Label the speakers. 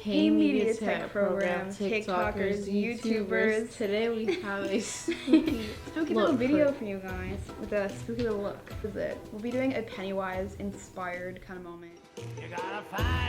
Speaker 1: Hey Media Tech Program, TikTokers, YouTubers.
Speaker 2: Today we have a spooky
Speaker 1: little video for you guys with a spooky little look. This is it. We'll be doing a Pennywise inspired kind of moment.
Speaker 3: You gotta find